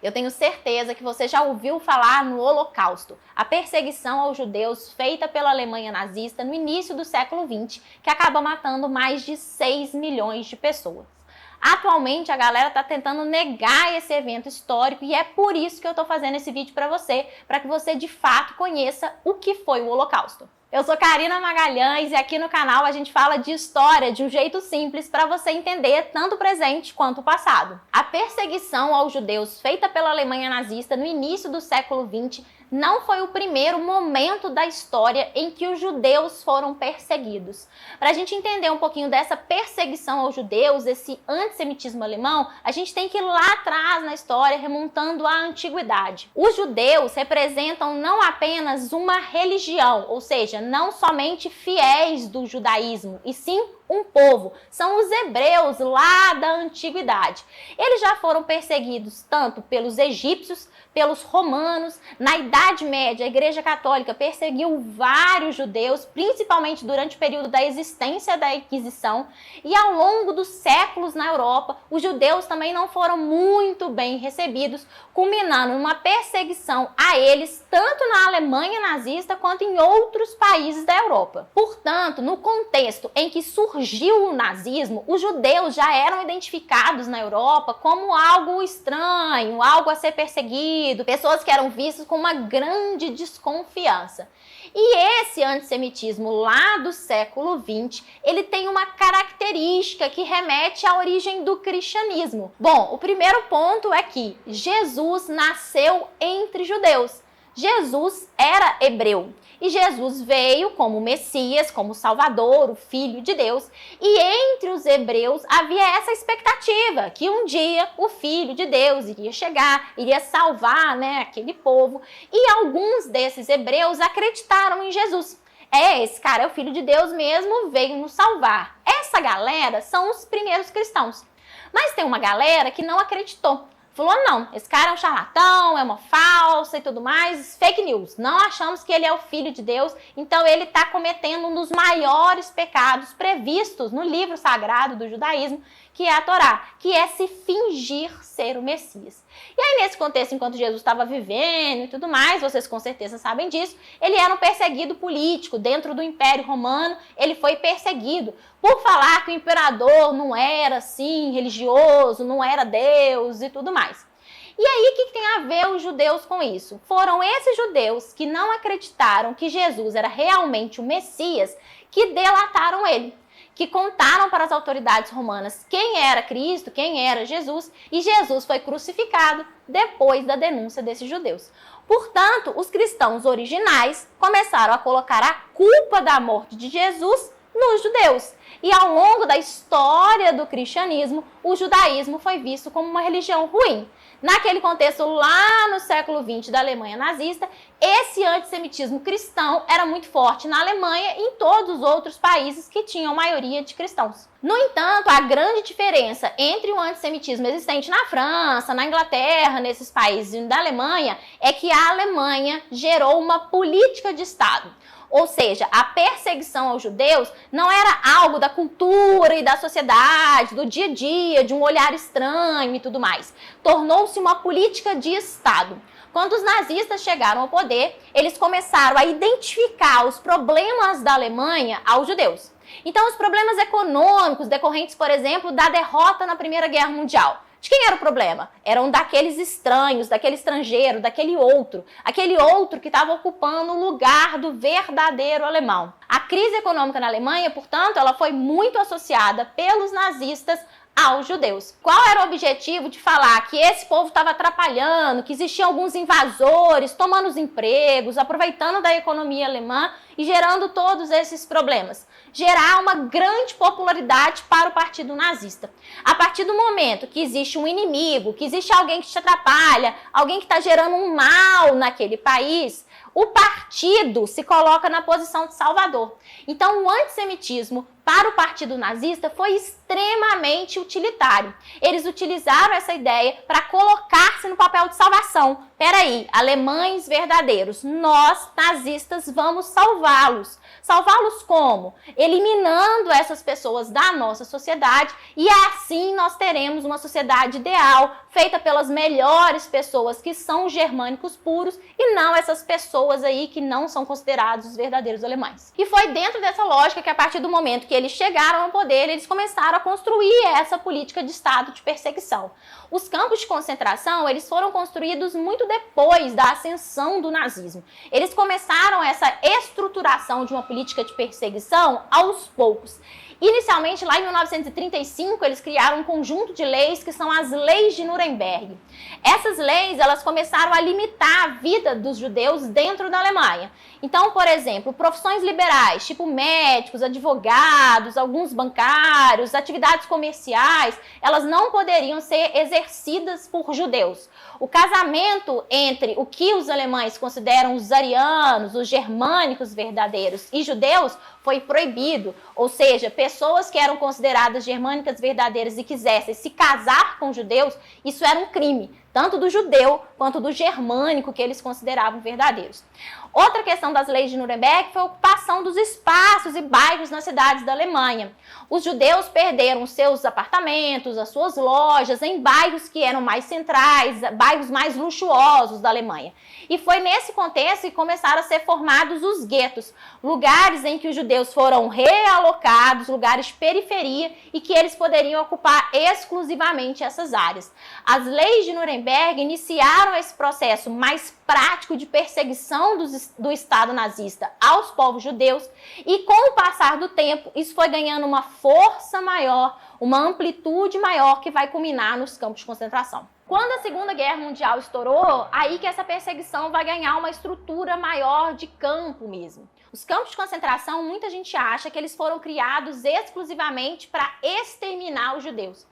Eu tenho certeza que você já ouviu falar no Holocausto, a perseguição aos judeus feita pela Alemanha nazista no início do século XX, que acaba matando mais de 6 milhões de pessoas. Atualmente a galera está tentando negar esse evento histórico e é por isso que eu estou fazendo esse vídeo para que você de fato conheça o que foi o Holocausto. Eu sou Karina Magalhães e aqui no canal a gente fala de história de um jeito simples para você entender tanto o presente quanto o passado. A perseguição aos judeus feita pela Alemanha nazista no início do século XX não foi o primeiro momento da história em que os judeus foram perseguidos. Para a gente entender um pouquinho dessa perseguição aos judeus, esse antissemitismo alemão, a gente tem que ir lá atrás na história, remontando à antiguidade. Os judeus representam não apenas uma religião, ou seja, não somente fiéis do judaísmo, e sim um povo. São os hebreus lá da antiguidade. Eles já foram perseguidos tanto pelos egípcios, pelos romanos. Na Idade Média, a Igreja Católica perseguiu vários judeus, principalmente durante o período da existência da Inquisição. E ao longo dos séculos na Europa, os judeus também não foram muito bem recebidos, culminando numa perseguição a eles, tanto na Alemanha nazista quanto em outros países da Europa. Portanto, no contexto em que surgiu o nazismo, os judeus já eram identificados na Europa como algo estranho, algo a ser perseguido, pessoas que eram vistas com uma grande desconfiança. E esse antissemitismo lá do século XX, ele tem uma característica que remete à origem do cristianismo. Bom, o primeiro ponto é que Jesus nasceu entre judeus. Jesus era hebreu e Jesus veio como Messias, como Salvador, o Filho de Deus, e entre os hebreus havia essa expectativa que um dia o Filho de Deus iria chegar, iria salvar, aquele povo, e alguns desses hebreus acreditaram em Jesus. Esse cara é o Filho de Deus mesmo, veio nos salvar. Essa galera são os primeiros cristãos. Mas tem uma galera que não acreditou. Falou, não, esse cara é um charlatão, é uma falsa e tudo mais, fake news. Não achamos que ele é o Filho de Deus, então ele está cometendo um dos maiores pecados previstos no livro sagrado do judaísmo, que é a Torá, que é se fingir ser o Messias. E aí, nesse contexto, enquanto Jesus estava vivendo e tudo mais, vocês com certeza sabem disso, ele era um perseguido político. Dentro do Império Romano, ele foi perseguido por falar que o imperador não era, assim, religioso, não era Deus e tudo mais. E aí, o que tem a ver os judeus com isso? Foram esses judeus que não acreditaram que Jesus era realmente o Messias que delataram ele, que contaram para as autoridades romanas quem era Cristo, quem era Jesus, e Jesus foi crucificado depois da denúncia desses judeus. Portanto, os cristãos originais começaram a colocar a culpa da morte de Jesus nos judeus. E ao longo da história do cristianismo, o judaísmo foi visto como uma religião ruim. Naquele contexto, lá no século XX da Alemanha nazista, esse antissemitismo cristão era muito forte na Alemanha e em todos os outros países que tinham maioria de cristãos. No entanto, a grande diferença entre o antissemitismo existente na França, na Inglaterra, nesses países da Alemanha, é que a Alemanha gerou uma política de Estado. Ou seja, a perseguição aos judeus não era algo da cultura e da sociedade, do dia a dia, de um olhar estranho e tudo mais. Tornou-se uma política de Estado. Quando os nazistas chegaram ao poder, eles começaram a identificar os problemas da Alemanha aos judeus. Então, os problemas econômicos decorrentes, por exemplo, da derrota na Primeira Guerra Mundial. De quem era o problema? Eram daqueles estranhos, daquele estrangeiro, aquele outro que estava ocupando o lugar do verdadeiro alemão. A crise econômica na Alemanha, portanto, ela foi muito associada pelos nazistas aos judeus. Qual era o objetivo de falar que esse povo estava atrapalhando, que existiam alguns invasores tomando os empregos, aproveitando da economia alemã e gerando todos esses problemas? Gerar uma grande popularidade para o partido nazista. A partir do momento que existe um inimigo, que existe alguém que te atrapalha, alguém que está gerando um mal naquele país, o partido se coloca na posição de salvador. Então, o antissemitismo para o partido nazista foi extremamente utilitário. Eles utilizaram essa ideia para colocar-se no papel de salvação. Peraí, alemães verdadeiros, nós, nazistas, vamos salvá-los. Salvá-los como? Eliminando essas pessoas da nossa sociedade e assim nós teremos uma sociedade ideal, feita pelas melhores pessoas que são germânicos puros e não essas pessoas aí que não são considerados os verdadeiros alemães. E foi dentro dessa lógica que a partir do momento que eles chegaram ao poder, eles começaram a construir essa política de Estado de perseguição. Os campos de concentração, eles foram construídos muito depois da ascensão do nazismo. Eles começaram essa estruturação de uma política de perseguição aos poucos. Inicialmente, lá em 1935, eles criaram um conjunto de leis que são as leis de Nuremberg. Essas leis, elas começaram a limitar a vida dos judeus dentro da Alemanha. Então, por exemplo, profissões liberais, tipo médicos, advogados, alguns bancários, atividades comerciais, elas não poderiam ser exercidas por judeus. O casamento entre o que os alemães consideram os arianos, os germânicos verdadeiros e judeus foi proibido, ou seja, pessoas que eram consideradas germânicas verdadeiras e quisessem se casar com judeus, isso era um crime, tanto do judeu quanto do germânico que eles consideravam verdadeiros. Outra questão das leis de Nuremberg foi a ocupação dos espaços e bairros nas cidades da Alemanha. Os judeus perderam seus apartamentos, as suas lojas em bairros que eram mais centrais, bairros mais luxuosos da Alemanha. E foi nesse contexto que começaram a ser formados os guetos, lugares em que os judeus foram realocados, lugares de periferia e que eles poderiam ocupar exclusivamente essas áreas. As leis de Nuremberg iniciaram esse processo mais prático de perseguição do Estado nazista aos povos judeus e com o passar do tempo isso foi ganhando uma força maior, uma amplitude maior que vai culminar nos campos de concentração. Quando a Segunda Guerra Mundial estourou, aí que essa perseguição vai ganhar uma estrutura maior de campo mesmo. Os campos de concentração, muita gente acha que eles foram criados exclusivamente para exterminar os judeus.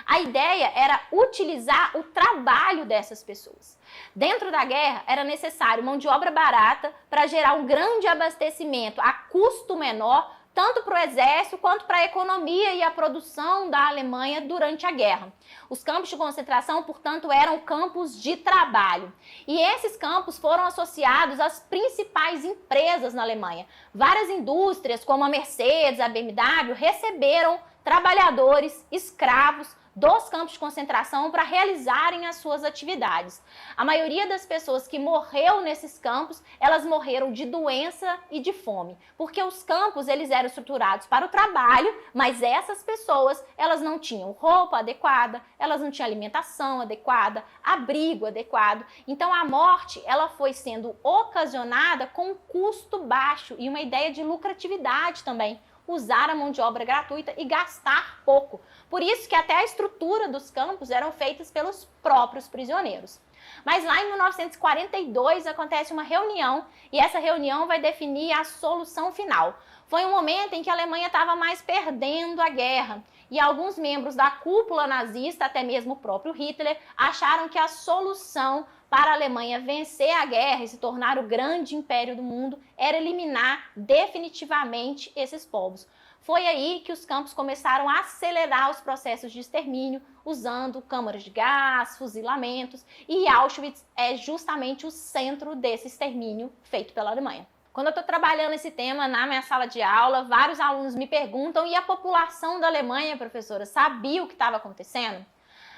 A ideia era utilizar o trabalho dessas pessoas. Dentro da guerra, era necessário mão de obra barata para gerar um grande abastecimento a custo menor, tanto para o exército quanto para a economia e a produção da Alemanha durante a guerra. Os campos de concentração, portanto, eram campos de trabalho. E esses campos foram associados às principais empresas na Alemanha. Várias indústrias, como a Mercedes, a BMW, receberam trabalhadores, escravos, dos campos de concentração para realizarem as suas atividades. A maioria das pessoas que morreu nesses campos, elas morreram de doença e de fome, porque os campos eles eram estruturados para o trabalho, mas essas pessoas elas não tinham roupa adequada, elas não tinham alimentação adequada, abrigo adequado. Então a morte ela foi sendo ocasionada com um custo baixo e uma ideia de lucratividade também. Usar a mão de obra gratuita e gastar pouco. Por isso que até a estrutura dos campos eram feitas pelos próprios prisioneiros. Mas lá em 1942 acontece uma reunião e essa reunião vai definir a solução final. Foi um momento em que a Alemanha estava mais perdendo a guerra e alguns membros da cúpula nazista, até mesmo o próprio Hitler, acharam que a solução para a Alemanha vencer a guerra e se tornar o grande império do mundo era eliminar definitivamente esses povos. Foi aí que os campos começaram a acelerar os processos de extermínio, usando câmaras de gás, fuzilamentos, e Auschwitz é justamente o centro desse extermínio feito pela Alemanha. Quando eu estou trabalhando esse tema na minha sala de aula, vários alunos me perguntam, e a população da Alemanha, professora, sabia o que estava acontecendo?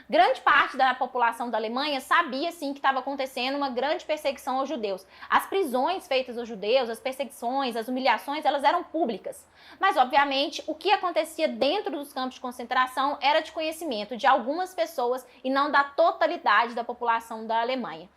Grande parte da população da Alemanha sabia sim que estava acontecendo uma grande perseguição aos judeus. As prisões feitas aos judeus, as perseguições, as humilhações, elas eram públicas. Mas, obviamente, o que acontecia dentro dos campos de concentração era de conhecimento de algumas pessoas e não da totalidade da população da Alemanha.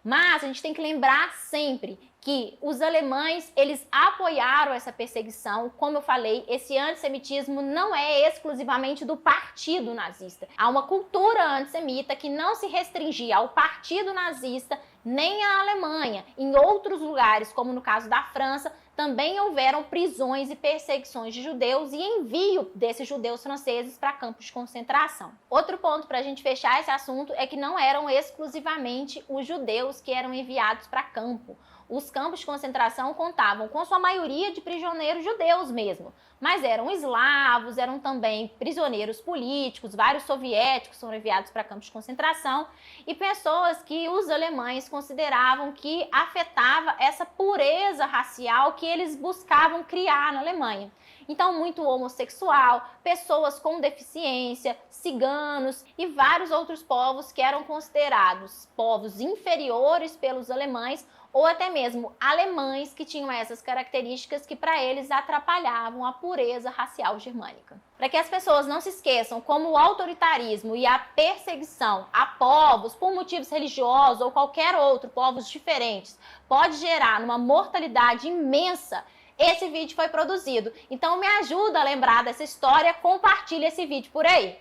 Mas a gente tem que lembrar sempre que os alemães, eles apoiaram essa perseguição. Como eu falei, esse antissemitismo não é exclusivamente do partido nazista. Há uma cultura antissemita que não se restringia ao partido nazista nem à Alemanha. Em outros lugares, como no caso da França, também houveram prisões e perseguições de judeus e envio desses judeus franceses para campos de concentração. Outro ponto para a gente fechar esse assunto é que não eram exclusivamente os judeus que eram enviados para campo. Os campos de concentração contavam com sua maioria de prisioneiros judeus mesmo, mas eram eslavos, eram também prisioneiros políticos, vários soviéticos foram enviados para campos de concentração e pessoas que os alemães consideravam que afetava essa pureza racial que eles buscavam criar na Alemanha. Então, muito homossexual, pessoas com deficiência, ciganos e vários outros povos que eram considerados povos inferiores pelos alemães ou até mesmo alemães que tinham essas características que para eles atrapalhavam a pureza racial germânica. Para que as pessoas não se esqueçam como o autoritarismo e a perseguição a povos por motivos religiosos ou qualquer outro, povos diferentes, pode gerar uma mortalidade imensa, esse vídeo foi produzido. Então me ajuda a lembrar dessa história, compartilha esse vídeo por aí.